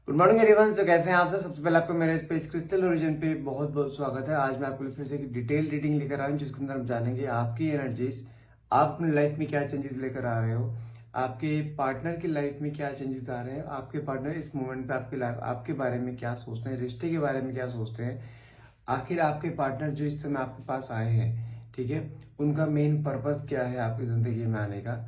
Good morning everyone. तो कैसे हैं आप सब? सबसे पहले आपको मेरे इस पेज क्रिस्टल ओरिजिन पे बहुत बहुत स्वागत है। आज मैं आपके लिए फिर से एक डिटेल रीडिंग लेकर आया हूं, जिसके अंदर हम जानेंगे आपकी एनर्जीज, आप अपनी लाइफ में क्या चेंजेस लेकर आ रहे हो, आपके पार्टनर की लाइफ में क्या चेंजेस आ रहे हैं, आपके पार्टनर इस मोमेंट पे आपकी लाइफ आपके बारे में क्या सोचते हैं, रिश्ते के बारे में क्या सोचते हैं, आखिर आपके पार्टनर जो इस समय आपके पास आए हैं, ठीक है, उनका मेन पर्पस क्या है आपकी जिंदगी में आने का,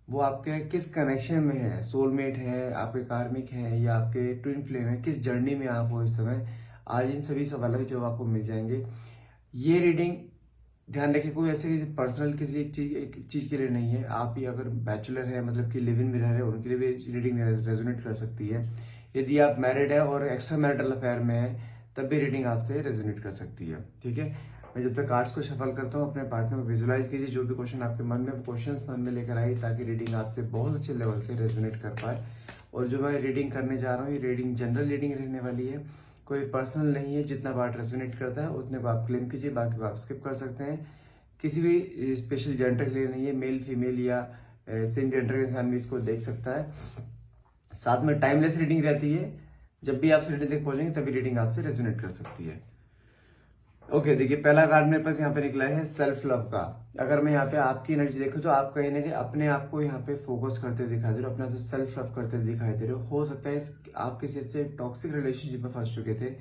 वो आपके किस कनेक्शन में है, सोलमेट है, आपके कार्मिक है या आपके ट्विन फ्लेम है, किस जर्नी में आप हो इस समय। आज इन सभी सवालों के जवाब आपको मिल जाएंगे। ये रीडिंग ध्यान रखिए, कोई ऐसे पर्सनल किसी एक चीज के लिए नहीं है। आप ही अगर बैचलर है, मतलब कि लिव इन में रह रहे हैं, उनके लिए भी रीडिंग रेजोनेट कर सकती है। यदि आप मैरिड है और एक्स्ट्रा मैरिटल अफेयर में है, तब भी रीडिंग आपसे रेजोनेट कर सकती है। ठीक है, मैं जब तक कार्ड्स को शफल करता हूँ, अपने पार्टनर को विजुलाइज कीजिए। जो भी क्वेश्चन आपके मन में, क्वेश्चन मन में लेकर आइए, ताकि रीडिंग आपसे बहुत अच्छे लेवल से रेजोनेट कर पाए। और जो मैं रीडिंग करने जा रहा हूँ, ये रीडिंग जनरल रीडिंग रहने वाली है, कोई पर्सनल नहीं है। जितना पार्ट रेजोनेट करता है उतने को आप क्लेम कीजिए, बाकी को आप स्किप कर सकते हैं। किसी भी स्पेशल जेंडर के लिए नहीं है, मेल फीमेल या सेम जेंडर के इंसान भी इसको देख सकता है। साथ में टाइमलेस रीडिंग रहती है, जब भी आप रीडिंग तक पहुंचेंगे तभी रीडिंग आपसे रेजोनेट कर सकती है। ओके, देखिए पहला कार्ड मेरे पास यहाँ पे निकला है सेल्फ लव का। अगर मैं यहाँ पे आपकी एनर्जी देखूं तो आप कहीं ना कहीं अपने आप को यहाँ पे फोकस करते हुए दिखाई दे रहे हो, अपने आप से सेल्फ लव करते हुए दिखाई दे रहे हो सकता है आप किसी से टॉक्सिक रिलेशनशिप में फंस चुके थे,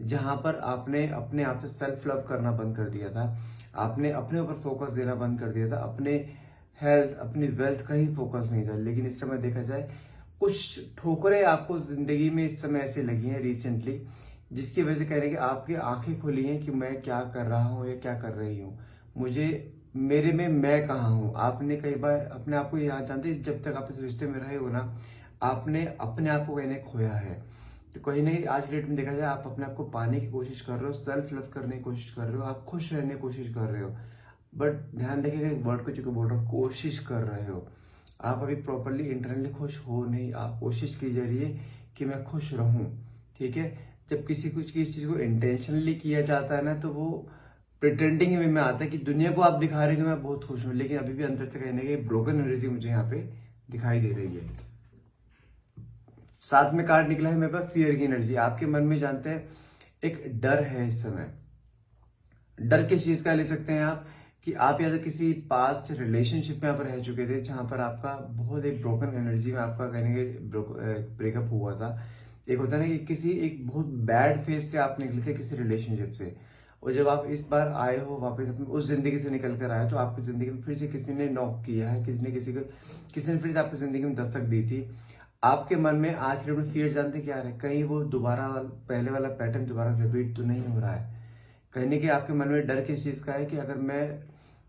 जहां पर आपने अपने आप से सेल्फ लव करना बंद कर दिया था, आपने अपने ऊपर फोकस देना बंद कर दिया था, अपने हेल्थ अपनी वेल्थ का ही फोकस नहीं था। लेकिन इस समय देखा जाए, कुछ ठोकरें आपको जिंदगी में इस समय ऐसी लगी हैं रिसेंटली, जिसकी वजह से कह रहे हैं कि आपकी आंखें खुली हैं कि मैं क्या कर रहा हूँ या क्या कर रही हूँ, मुझे मेरे में मैं कहाँ हूँ। आपने कई बार अपने आप को याद जानते, जब तक आप इस रिश्ते में रहे हो ना, आपने अपने आप को कहीं खोया है। तो कहीं नहीं, आज की डेट में देखा जाए, आप अपने आप को पाने की कोशिश कर रहे हो, सेल्फ लव करने की कोशिश कर रहे हो, आप खुश रहने की कोशिश कर रहे हो। बट ध्यान रखिएगा, एक वर्ड को जो बोल रहा हूँ, कोशिश कर रहे हो। आप अभी प्रॉपरली इंटरनली खुश हो नहीं, आप कोशिश की जा रही है कि मैं खुश रहूं। ठीक है, जब किसी चीज को इंटेंशनली किया जाता है ना, तो वो प्रिटेंडिंग वे में आता है कि दुनिया को आप दिखा रहे हैं कि मैं बहुत खुश हूं, लेकिन अभी भी अंदर से कहने की ब्रोकन एनर्जी मुझे यहाँ पे दिखाई दे रही है। साथ में कार्ड निकला है मेरे पास फियर की एनर्जी। आपके मन में जानते हैं एक डर है इस समय। डर किस चीज का ले सकते हैं आप, कि आप या तो किसी पास्ट रिलेशनशिप में आप रह चुके थे, जहां पर आपका बहुत एक ब्रोकन एनर्जी में आपका कहने के ब्रेकअप हुआ था। एक होता है ना कि किसी एक बहुत बैड फेज से आप निकले थे किसी रिलेशनशिप से, और जब आप इस बार आए हो वापस अपनी उस जिंदगी से निकल कर आए, तो आपकी जिंदगी में फिर से किसी ने नॉक किया है, किसी ने फिर से आपकी जिंदगी में दस्तक दी थी। आपके मन में आज के फियर जानते क्या है, कहीं वो दोबारा पहले वाला पैटर्न दोबारा रिपीट तो नहीं हो रहा है। कहने के आपके मन में डर किस चीज का है, कि अगर मैं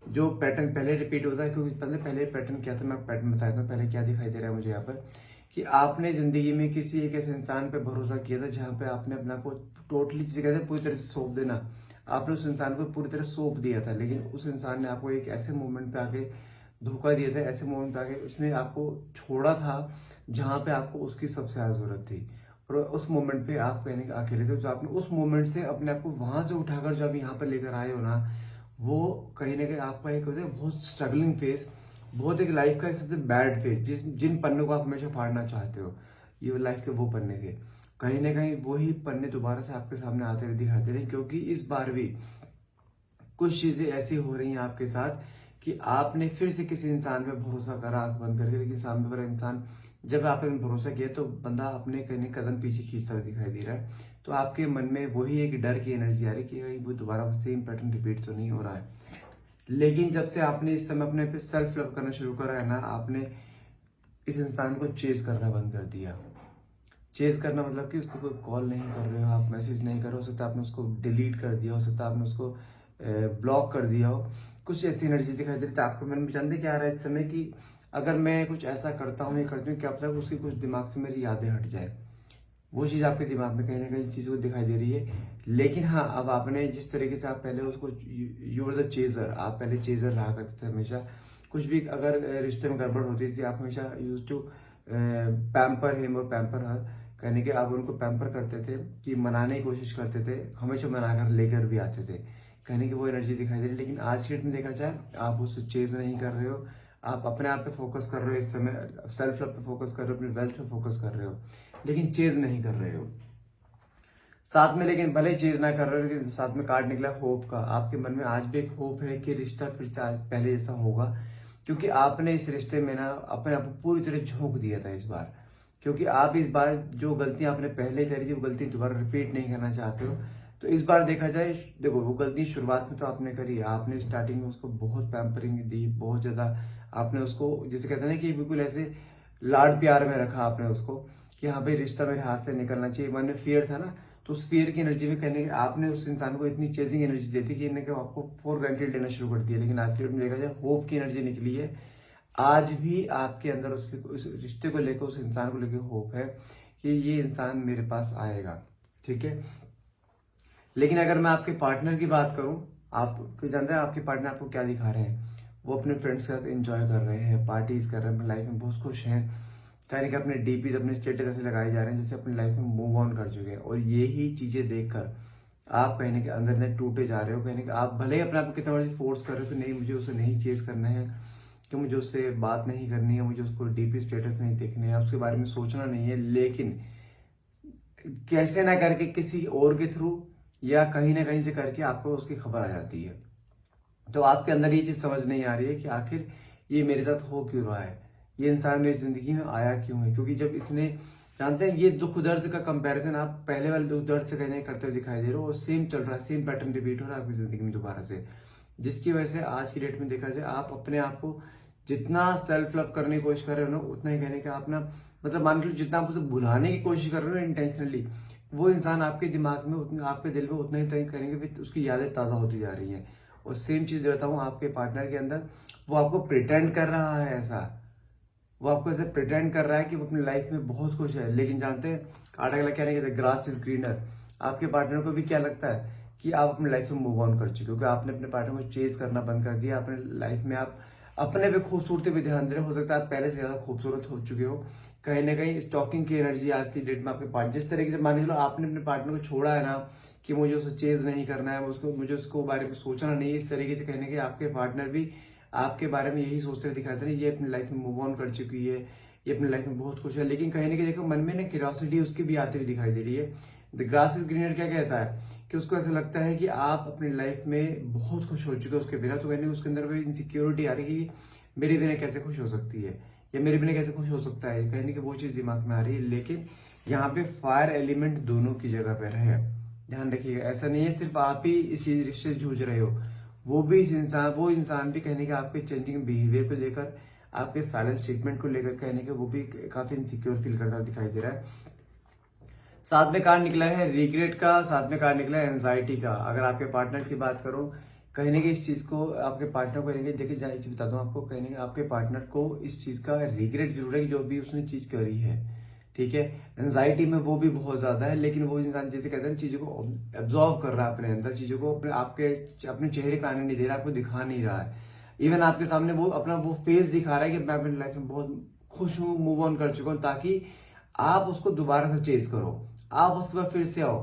जो पैटर्न पहले रिपीट होता है, क्योंकि पहले पैटर्न क्या था, मैं पैटर्न बताता हूँ पहले क्या दिखाई दे रहा है मुझे यहाँ पर, कि आपने जिंदगी में किसी एक ऐसे इंसान पे भरोसा किया था, जहां पे आपने अपने आप को टोटली, जिसे कहते हैं पूरी तरह से सौंप देना, आपने उस इंसान को पूरी तरह सौंप दिया था। लेकिन उस इंसान ने आपको एक ऐसे मोमेंट पे आके धोखा दिया था, ऐसे मोमेंट पे आके उसने आपको छोड़ा था जहां पे आपको उसकी सबसे ज्यादा जरूरत थी। और उस मोमेंट पे आप कहने के अकेले थे, तो आपने उस मोमेंट से अपने आप को वहां से उठाकर जब यहाँ पर लेकर आए हो ना, वो कहीं ना कहीं आपका एक होता है बहुत स्ट्रगलिंग फेज, बहुत एक लाइफ का सबसे बैड फेज, जिन पन्नों को आप हमेशा फाड़ना चाहते हो, ये लाइफ के वो पन्ने थे। कहीं ना कहीं वही पन्ने दोबारा से आपके सामने आते हुए दिखाई दे रहे हैं, क्योंकि इस बार भी कुछ चीजें ऐसी हो रही हैं आपके साथ, कि आपने फिर से किसी इंसान पे भरोसा करा आंख बंद करके, लेकिन सामने वाला इंसान, जब आपने भरोसा किया तो बंदा अपने कहीं कदम पीछे खींचता हुआ दिखाई दे रहा है। तो आपके मन में वही एक डर की एनर्जी आ रही है कि कहीं वो दोबारा सेम पैटर्न रिपीट तो नहीं हो रहा है। लेकिन जब से आपने इस समय अपने पे सेल्फ लव करना शुरू करा है ना, आपने इस इंसान को चेज करना बंद कर दिया। चेज करना मतलब कि उसको कोई कॉल नहीं कर रहे हो, आप मैसेज नहीं कर रहे हो सकता, आपने उसको डिलीट कर दिया हो सकता, आपने उसको ब्लॉक कर दिया हो। कुछ ऐसी एनर्जी दिखाई दे रही है। आपके मन में जानते क्या आ रहा है इस समय, कि अगर मैं कुछ ऐसा करता हूँ या करती हूँ, क्या पता उसकी कुछ दिमाग से मेरी यादें हट जाए, वो चीज आपके दिमाग में कहीं ना कहीं चीज को दिखाई दे रही है। लेकिन हाँ, अब आपने जिस तरीके से आप पहले उसको, यू आर द चेजर, आप पहले चेजर रहा करते थे हमेशा। कुछ भी अगर रिश्ते में गड़बड़ होती थी, आप हमेशा यूज टू पैम्पर हिम और पैम्पर हर, कहने के आप उनको पैम्पर करते थे, कि मनाने की कोशिश करते थे, हमेशा मनाकर लेकर भी आते थे, कहने की वो एनर्जी दिखाई दे रही है। लेकिन आज के डेट में देखा जाए, आप उससे चेज नहीं कर रहे हो, आप अपने आप पे फोकस कर रहे हो इस समय, सेल्फ लव पे फोकस कर रहे हो, अपने वेल्थ पे फोकस कर रहे हो, लेकिन चेज नहीं कर रहे हो साथ में। लेकिन भले चेज ना कर रहे हो, लेकिन साथ में कार्ड निकला होप का। आपके मन में आज भी एक होप है कि रिश्ता फिर से आज पहले जैसा होगा, क्योंकि आपने इस रिश्ते में ना अपने आप को पूरी तरह झोंक दिया था इस बार। क्योंकि आप इस बार जो गलतियां आपने पहले करी थी वो गलती दोबारा रिपीट नहीं करना चाहते हो। तो इस बार देखा जाए, देखो वो गलती शुरुआत में तो आपने करी, आपने स्टार्टिंग में उसको बहुत पैम्परिंग दी, बहुत ज्यादा आपने उसको, जैसे कहते हैं ना कि बिल्कुल ऐसे लाड प्यार में रखा आपने उसको कि हाँ भाई रिश्ता मेरे हाथ से निकलना चाहिए। मन में फियर था ना, तो उस फियर की एनर्जी में कहने आपने उस इंसान को इतनी चेजिंग एनर्जी दी थी कि इन्हें आपको फॉर ग्रांटेड लेना शुरू कर दिया। लेकिन आज की डेट में देखा जाए होप की एनर्जी निकली है। आज भी आपके अंदर उस रिश्ते को लेकर, उस इंसान को लेकर होप है कि ये इंसान मेरे पास आएगा, ठीक है। लेकिन अगर मैं आपके पार्टनर की बात करूं, आप जानते हैं आपके पार्टनर आपको क्या दिखा रहे हैं? वो अपने फ्रेंड्स के साथ एंजॉय कर रहे हैं, पार्टीज कर रहे हैं, अपनी लाइफ में बहुत खुश हैं। कहीं अपने डीपी अपने स्टेटस ऐसे लगाए जा रहे हैं जैसे अपनी लाइफ में मूव ऑन कर चुके हैं। और यही चीजें देखकर आप कहीं के अंदर ने टूटे जा रहे हो। कहीं आप भले ही अपने आप को कितना मर्जी फोर्स कर रहे हो कि नहीं मुझे उसे नहीं चेज करना है, कि मुझे उससे बात नहीं करनी है, मुझे उसको डीपी स्टेटस नहीं देखने है, उसके बारे में सोचना नहीं है, लेकिन कैसे ना करके किसी और के थ्रू या कहीं ना कहीं से करके आपको उसकी खबर आ जाती है। तो आपके अंदर ये चीज समझ नहीं आ रही है कि आखिर ये मेरे साथ हो क्यों रहा है, ये इंसान मेरी जिंदगी में आया क्यों है। क्योंकि जब इसने, जानते हैं ये दुख दर्द का कंपैरिजन आप पहले वाले दुख दर्द से कहीं करते हुए दिखाई दे रहे हो, और सेम चल रहा है, सेम पैटर्न रिपीट हो रहा है आपकी जिंदगी में दोबारा से। जिसकी वजह से आज की डेट में देखा जाए आप अपने आप को जितना सेल्फ लव करने की कोशिश कर रहे हो ना, उतना ही कहने का आप ना, मतलब मान लो जितना आप उसे भुलाने की कोशिश कर रहे हो इंटेंशनली, वो इंसान आपके दिमाग में उतना, आपके दिल में उतना ही तय करेंगे, उसकी यादें ताजा होती जा रही हैं। और सेम चीज बताऊं आपके पार्टनर के अंदर, वो आपको प्रिटेंड कर रहा है ऐसा, वो आपको ऐसे प्रिटेंड कर रहा है कि वो अपनी लाइफ में बहुत खुश है। लेकिन जानते हैं कार्ड अगला क्या नहीं कहते, ग्रास इज ग्रीनर। आपके पार्टनर को भी क्या लगता है कि आप अपनी लाइफ में मूव ऑन कर चुके हो, क्योंकि आपने अपने पार्टनर को चेज करना बंद कर दिया। अपने लाइफ में आप अपने पे खूबसूरती पे ध्यान दे रहे हो सकता है आप पहले से ज्यादा खूबसूरत हो चुके हो। कहीं ना कहीं स्टॉकिंग की एनर्जी आज की डेट में आपके पार्टनर, जिस तरीके से मान लो आपने अपने पार्टनर को छोड़ा है ना कि मुझे उसे चेज नहीं करना है, मुझे उसको बारे में सोचना नहीं है, इस तरीके से कहने के आपके पार्टनर भी आपके बारे में यही सोचते हुए दिखाते हैं ये अपनी लाइफ में मूव ऑन कर चुकी है, ये अपनी लाइफ में बहुत खुश है। लेकिन कहीं ना कहीं देखो मन में ना क्यूरियोसिटी उसकी भी आती हुई दिखाई दे रही है। द ग्रास इज ग्रीनर क्या कहता है कि उसको ऐसा लगता है कि आप अपनी लाइफ में बहुत खुश हो चुके हो उसके बिना। तो कहने उसके अंदर भी इनसिक्योरिटी आ रही है कि मेरे बिना कैसे खुश हो सकती है, या मेरे बिना कैसे खुश हो सकता है, कहने की वो चीज दिमाग में आ रही है। लेकिन यहाँ पे फायर एलिमेंट दोनों की जगह पर है, ध्यान रखिएगा। ऐसा नहीं है सिर्फ आप ही इस रिश्ते से जूझ रहे हो, वो इंसान भी कहने के आपके चेंजिंग बिहेवियर को लेकर, आपके साइलेंस ट्रीटमेंट को लेकर कहने के वो भी काफी इनसिक्योर फील करता दिखाई दे रहा है। साथ में कार्ड निकला है रिग्रेट का, साथ में कार्ड निकला है एंजाइटी का। अगर आपके पार्टनर की बात करो, कहने के इस चीज को आपके पार्टनर को कहेंगे, देखिए चीज बता दूं आपको, कहने के आपके पार्टनर को इस चीज का रिग्रेट जरूर है कि जो भी उसने चीज करी है, ठीक है। एंजाइटी में वो भी बहुत ज्यादा है, लेकिन वो इंसान जैसे कहते हैं चीजों को एब्जॉर्व कर रहा है अपने अंदर, चीजों को अपने चेहरे पे आने नहीं दे रहा, आपको दिखा नहीं रहा है। इवन आपके सामने वो अपना वो फेस दिखा रहा है कि मैं अपनी लाइफ में बहुत खुश हूँ, मूव ऑन कर चुका हूँ, ताकि आप उसको दोबारा से चेज करो, आप उसके बाद फिर से आओ।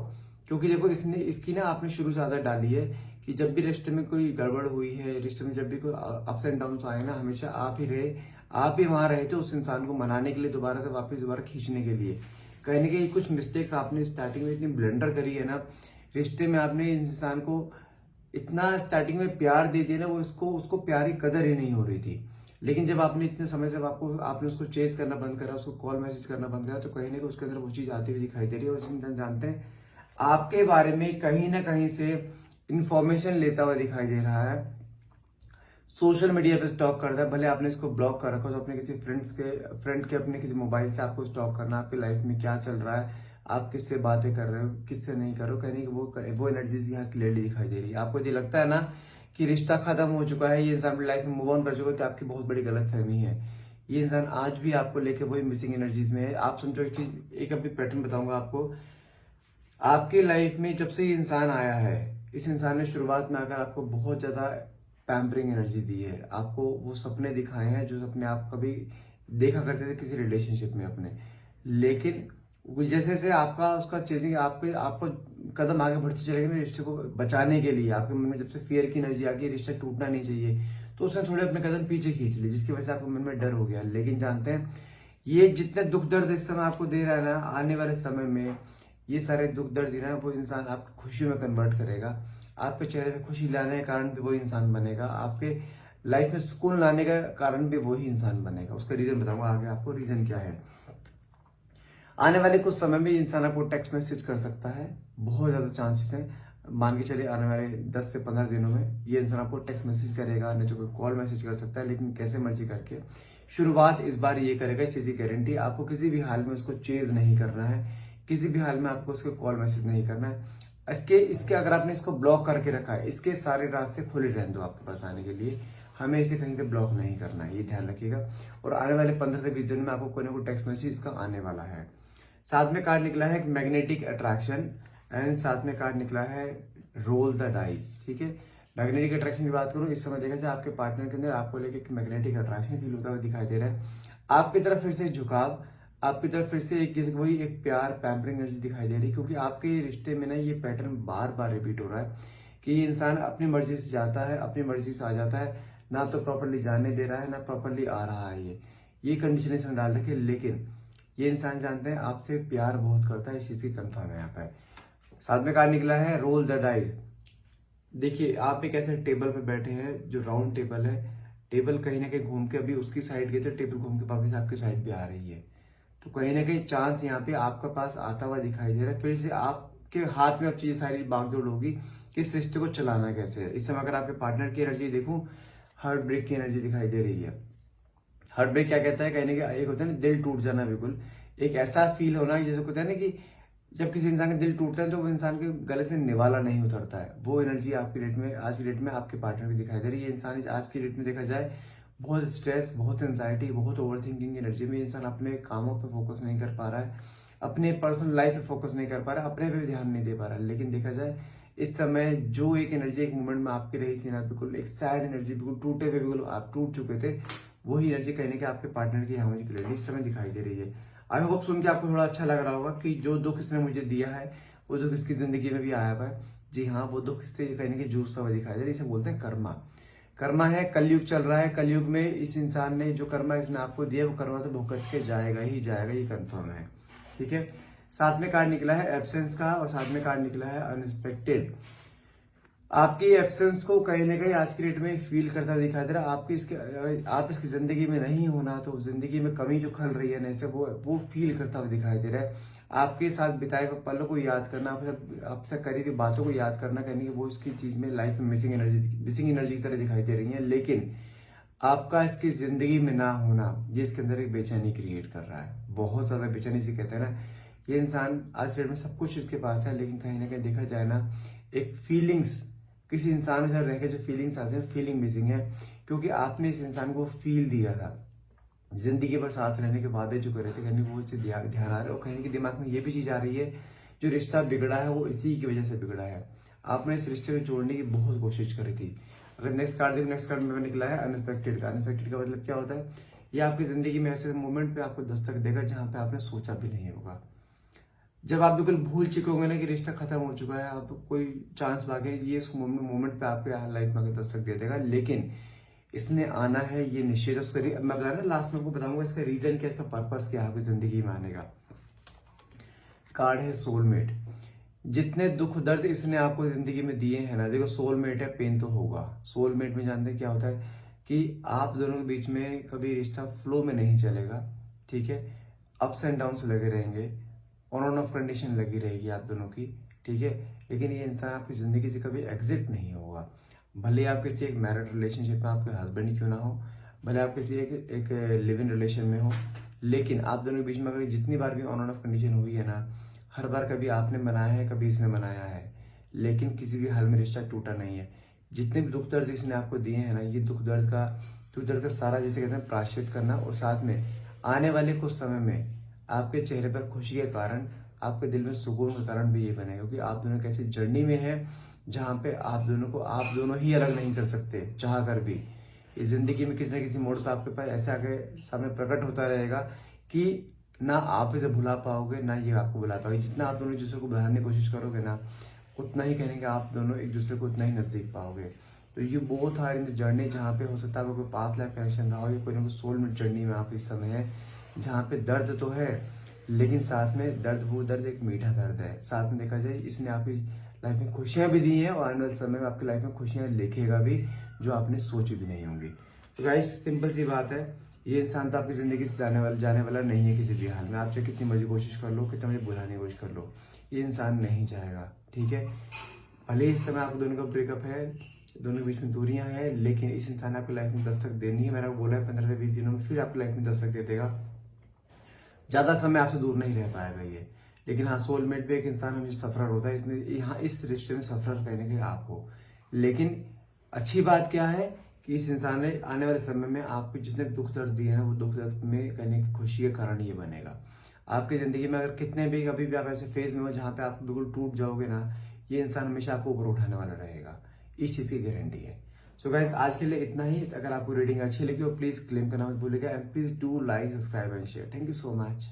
क्योंकि देखो इसकी ना आपने शुरू से आदत डाली है कि जब भी रिश्ते में कोई गड़बड़ हुई है, रिश्ते में जब भी कोई अप्स एंड डाउन आए ना, हमेशा आप ही वहां रहे थे उस इंसान को मनाने के लिए, दोबारा खींचने के लिए। कहीं ना कहीं कुछ मिस्टेक्स आपने स्टार्टिंग में इतनी ब्लंडर करी है ना रिश्ते में, आपने इंसान को इतना स्टार्टिंग में प्यार दे दिया ना, वो उसको प्यार की कदर ही नहीं हो रही थी। लेकिन जब आपने इतने समय से आपने उसको चेज करना बंद करा, उसको कॉल मैसेज करना बंद करा, तो कहीं ना कहीं उसके अंदर वो चीज आती हुई दिखाई दे रही है। और उस इंसान जानते हैं आपके बारे में कहीं ना कहीं से इंफॉर्मेशन लेता हुआ दिखाई दे रहा है, सोशल मीडिया पे स्टॉक करता है। भले आपने इसको ब्लॉक कर रखा हो, तो अपने किसी फ्रेंड के अपने किसी मोबाइल से आपको स्टॉक करना, आपकी लाइफ में क्या चल रहा है, आप किससे बातें कर रहे हो, किससे नहीं कर रहे हो, कहने की वो एनर्जीज यहाँ क्लियरली दिखाई दे रही है। आपको ये लगता है ना कि रिश्ता खत्म हो चुका है, ये इंसान अपनी लाइफ में मूव ऑन कर चुका है, तो आपकी बहुत बड़ी गलतफहमी है। ये इंसान आज भी आपको लेके वही मिसिंग एनर्जीज में है। आप समझो एक चीज, एक अपनी पैटर्न बताऊंगा आपको। आपकी लाइफ में जब से ये इंसान आया है, इस इंसान ने शुरुआत में आकर आपको बहुत ज्यादा पैम्परिंग एनर्जी दी है, आपको वो सपने दिखाए हैं जो सपने आप कभी देखा करते थे किसी रिलेशनशिप में अपने। लेकिन जैसे जैसे आपका उसका चेजिंग आपको कदम आगे बढ़ते चलेगा ना रिश्ते को बचाने के लिए, आपके मन में जब से फियर की एनर्जी आ गई, रिश्ता टूटना नहीं चाहिए, तो उसने थोड़े अपने कदम पीछे खींच लिए, जिसकी वजह से आपके मन में डर हो गया। लेकिन जानते हैं, ये जितने दुख दर्द इस समय आपको दे रहा है ना, आने वाले समय में ये सारे दुख दर्द ना वो इंसान आपकी खुशियों में कन्वर्ट करेगा। आपके चेहरे पे खुशी लाने का कारण भी वही इंसान बनेगा, आपके लाइफ में सुकून लाने का कारण भी वही इंसान बनेगा। उसका रीजन बताऊंगा आगे आपको, रीजन क्या है। आने वाले कुछ समय में इंसान आपको टेक्स्ट मैसेज कर सकता है, बहुत ज्यादा चांसेस है। मान के चलिए आने वाले 10 से 15 दिनों में ये इंसान आपको टेक्स्ट मैसेज करेगा, नहीं तो कोई कॉल मैसेज कर सकता है, लेकिन कैसे मर्जी करके शुरुआत इस बार ये करेगा, इस चीज की गारंटी। आपको किसी भी हाल में उसको चेज नहीं करना है, किसी भी हाल में आपको उसको कॉल मैसेज नहीं करना है। इसके अगर आपने इसको ब्लॉक करके रखा है, इसके सारे रास्ते खुले रहने दो आपके पास आने के लिए। हमें इसे कहीं से ब्लॉक नहीं करना है, ये ध्यान रखिएगा। और आने वाले 15 से 20 दिन में आपको कोई ना कोई टेक्स्ट मैसेज इसका आने वाला है। साथ में कार्ड निकला है मैग्नेटिक अट्रैक्शन, एंड साथ में कार्ड निकला है रोल द डाइस। ठीक है, मैग्नेटिक अट्रैक्शन की बात करूं, इस समय देखा जाए आपके पार्टनर के अंदर आपको लेकर मैग्नेटिक अट्रैक्शन फील होता हुआ दिखाई दे रहा है। आपकी तरफ फिर से झुकाव, आपकी तरफ फिर से वही एक प्यार, पैम्परिंग एनर्जी दिखाई दे रही है। क्योंकि आपके रिश्ते में ना ये पैटर्न बार बार रिपीट हो रहा है कि ये इंसान अपनी मर्जी से जाता है, अपनी मर्जी से आ जाता है, ना तो प्रॉपरली जाने दे रहा है, ना प्रॉपरली आ रहा है। ये कंडीशन इसने डाल रखी है। लेकिन ये इंसान जानते हैं आपसे प्यार बहुत करता है, इस चीज की कंफर्म है यहाँ पे। साथ में कार्ड निकला है रोल द डाइस। देखिए, आप एक ऐसे टेबल पे बैठे हैं जो राउंड टेबल है, टेबल कहीं ना कहीं घूम के अभी उसकी साइड गई तो टेबल घूम के वापस आपकी साइड भी आ रही है। तो कहीं ना कहीं चांस यहाँ पे आपके पास आता हुआ दिखाई दे रहा है। फिर से आपके हाथ में अब चीजें सारी बागडोर होगी कि इस रिश्ते को चलाना कैसे है। इस समय अगर आपके पार्टनर की एनर्जी देखूं, हार्ट ब्रेक की एनर्जी दिखाई दे रही है। हार्ट ब्रेक क्या कहता है, कहने का एक होता है ना दिल टूट जाना, बिल्कुल एक ऐसा फील होना जैसे होता है ना कि जब किसी इंसान का दिल टूटता है तो वो इंसान के गले से निवाला नहीं उतरता है। वो एनर्जी आपकी डेट में, आज की डेट में आपके पार्टनर भी दिखाई दे रही है। इंसान आज की डेट में देखा जाए बहुत स्ट्रेस, बहुत एंजाइटी, बहुत ओवर थिंकिंग एनर्जी में इंसान अपने कामों पर फोकस नहीं कर पा रहा है, अपने पर्सनल लाइफ पे फोकस नहीं कर पा रहा है, अपने पे भी ध्यान नहीं दे पा रहा है। लेकिन देखा जाए इस समय जो एक एनर्जी एक मोमेंट में आपकी रही थी ना, बिल्कुल एक सैड एनर्जी, बिल्कुल टूटे हुए, बिल्कुल आप टूट चुके थे, वही एनर्जी कहने के आपके पार्टनर की हमें क्लियरली इस समय दिखाई दे रही है। आई होप सुन के आपको थोड़ा अच्छा लग रहा होगा कि जो दुख इसने मुझे दिया है वो दुख इसकी जिंदगी में भी आया हुआ है। जी हाँ, वो दुख इससे कहने के जूझता हुआ दिखाई दे रहा है। इसे बोलते हैं कर्मा। कर्मा है, कलयुग चल रहा है। कलयुग में इस इंसान ने जो कर्मा इसने आपको दिया वो कर्मा तो भुगत के जाएगा ही जाएगा, ये कंफर्म है। ठीक है, साथ में कार्ड निकला है एब्सेंस का, और साथ में कार्ड निकला है अनएक्सपेक्टेड। आपकी एब्सेंस को कहीं ना कहीं आज की डेट में फील करता दिखाई दे रहा है। आप इसकी जिंदगी में नहीं होना तो जिंदगी में कमी जो खल रही है ना, इसे वो फील करता हुआ दिखाई दे रहा है। आपके साथ बिताए हुए पलों को याद करना, आपसे करी हुई बातों को याद करना, कहने की वो इसकी चीज में लाइफ में मिसिंग एनर्जी की तरह दिखाई दे रही है। लेकिन आपका इसकी जिंदगी में ना होना ये इसके अंदर एक बेचैनी क्रिएट कर रहा है, बहुत ज्यादा बेचैनी। से कहते हैं ना, ये इंसान आज डेट में सब कुछ इसके पास है, लेकिन कहीं ना कहीं देखा जाए ना, एक फीलिंग्स किसी इंसान के साथ रहकर जो फीलिंग्स आती है, फीलिंग मिसिंग है। क्योंकि आपने इस इंसान को फील दिया था, जिंदगी भर साथ रहने के वादे जो करे थे, कहने वो ध्यान आ रहा है। और कहने के दिमाग में ये भी चीज आ रही है, जो रिश्ता बिगड़ा है वो इसी की वजह से बिगड़ा है। आपने इस रिश्ते को जोड़ने की बहुत कोशिश करी थी। अगर नेक्स्ट कार्ड देखो, नेक्स्ट कार्ड में निकला है अनएक्सपेक्टेड का। अनएक्सपेक्टेड का मतलब क्या होता है, ये आपकी जिंदगी में ऐसे मोमेंट पे आपको दस्तक देगा जहां पे आपने सोचा भी नहीं होगा। जब आप बिल्कुल भूल चुके होंगे ना कि रिश्ता खत्म हो चुका है, आप कोई चांस मांगे, ये इस मोमेंट पे आपके लाइफ में आगे दस्तक दे देगा। लेकिन इसने आना है, ये निश्चित। उसका मैं बता रहा लास्ट में आपको बताऊंगा इसका रीजन क्या, इसका पर्पस क्या आपकी जिंदगी में आने का। कार्ड है सोलमेट। जितने दुख दर्द इसने आपको जिंदगी में दिए हैं ना, देखो सोलमेट है, पेन तो होगा। सोलमेट में जानते हैं क्या होता है कि आप दोनों के बीच में कभी रिश्ता फ्लो में नहीं चलेगा। ठीक है, अप्स एंड डाउन्स लगे रहेंगे, ऑन ऑफ कंडीशन लगी रहेगी आप दोनों की। ठीक है, लेकिन ये इंसान आपकी जिंदगी से कभी एग्जिट नहीं होगा। भले आप किसी एक मैरिड रिलेशनशिप में आपके हस्बैंड क्यों ना हो, भले आप किसी एक लिव इन रिलेशन में हो, लेकिन आप दोनों के बीच में अगर जितनी बार भी ऑन ऑफ कंडीशन हुई है ना, हर बार कभी आपने मनाया है, कभी इसने मनाया है, लेकिन किसी भी हाल में रिश्ता टूटा नहीं है। जितने भी दुख दर्द इसने आपको दिए हैं ना, ये दुख दर्द का सारा जिसे कहते हैं प्रायश्चित करना। और साथ में आने वाले कुछ समय में आपके चेहरे पर खुशी के कारण, आपके दिल में सुकून के कारण भी ये बने, क्योंकि आप दोनों कैसी जर्नी में है जहां पे आप दोनों ही अलग नहीं कर सकते चाह कर भी। इस जिंदगी में किसी न किसी मोड़ पर आपके पास ऐसे आगे सामने प्रकट होता रहेगा कि ना आप इसे भुला पाओगे, ना ये आपको भुला पाओगे। जितना आप दोनों एक दूसरे को बुलाने की कोशिश करोगे ना, उतना ही कहने का आप दोनों एक दूसरे को उतना ही नजदीक पाओगे। तो ये both are in the journey, जहाँ पे हो सकता है आपको कोई पास्ट लाइफ कनेक्शन रहा हो या कोई ना कोई सोलमेट जर्नी में आप इस समय है, जहाँ पे दर्द तो है लेकिन साथ में दर्द, वो दर्द एक मीठा दर्द है। साथ में देखा जाए इसने आपकी लाइफ में खुशियां भी दी हैं और आने वाले समय में आपकी लाइफ में खुशियां लेखेगा भी जो आपने सोची भी नहीं होंगी। तो गाइस सिंपल सी बात है, ये इंसान तो आपकी जिंदगी से जाने वाला नहीं है किसी भी हाल में। आप चाहे कितनी मर्जी कोशिश कर लो, कितना मर्जी बुलाने की कोशिश कर लो, ये इंसान नहीं जाएगा। ठीक है, भले इस समय आप दोनों का ब्रेकअप है, दोनों के बीच में दूरियां हैं, लेकिन इस इंसान ने आपकी लाइफ में दस्तक देनी है। मैंने आपको बोला है 15 से 20 दिनों में फिर आपकी लाइफ में दस्तक दे देगा। ज्यादा समय आपसे दूर नहीं रह पाएगा ये। लेकिन हाँ, सोलमेट भी एक इंसान हमेशा सफरर होता है, इसमें यहाँ इस रिश्ते में सफरर कहने के आप हो। लेकिन अच्छी बात क्या है कि इस इंसान ने आने वाले समय में आपको जितने दुख दर्द दिए हैं, वो दुख दर्द में कहने की खुशी के कारण ये बनेगा। आपकी जिंदगी में अगर कितने भी कभी भी आप ऐसे फेज में हो जहाँ पे आप बिल्कुल टूट जाओगे ना, ये इंसान हमेशा आपको ऊपर उठाने वाला रहेगा, इस चीज की गारंटी है। सो गाइस, आज के लिए इतना ही। अगर आपको रीडिंग अच्छी लगी हो प्लीज क्लेम करना मत भूलिएगा, and please do like, subscribe and share. Thank you so much.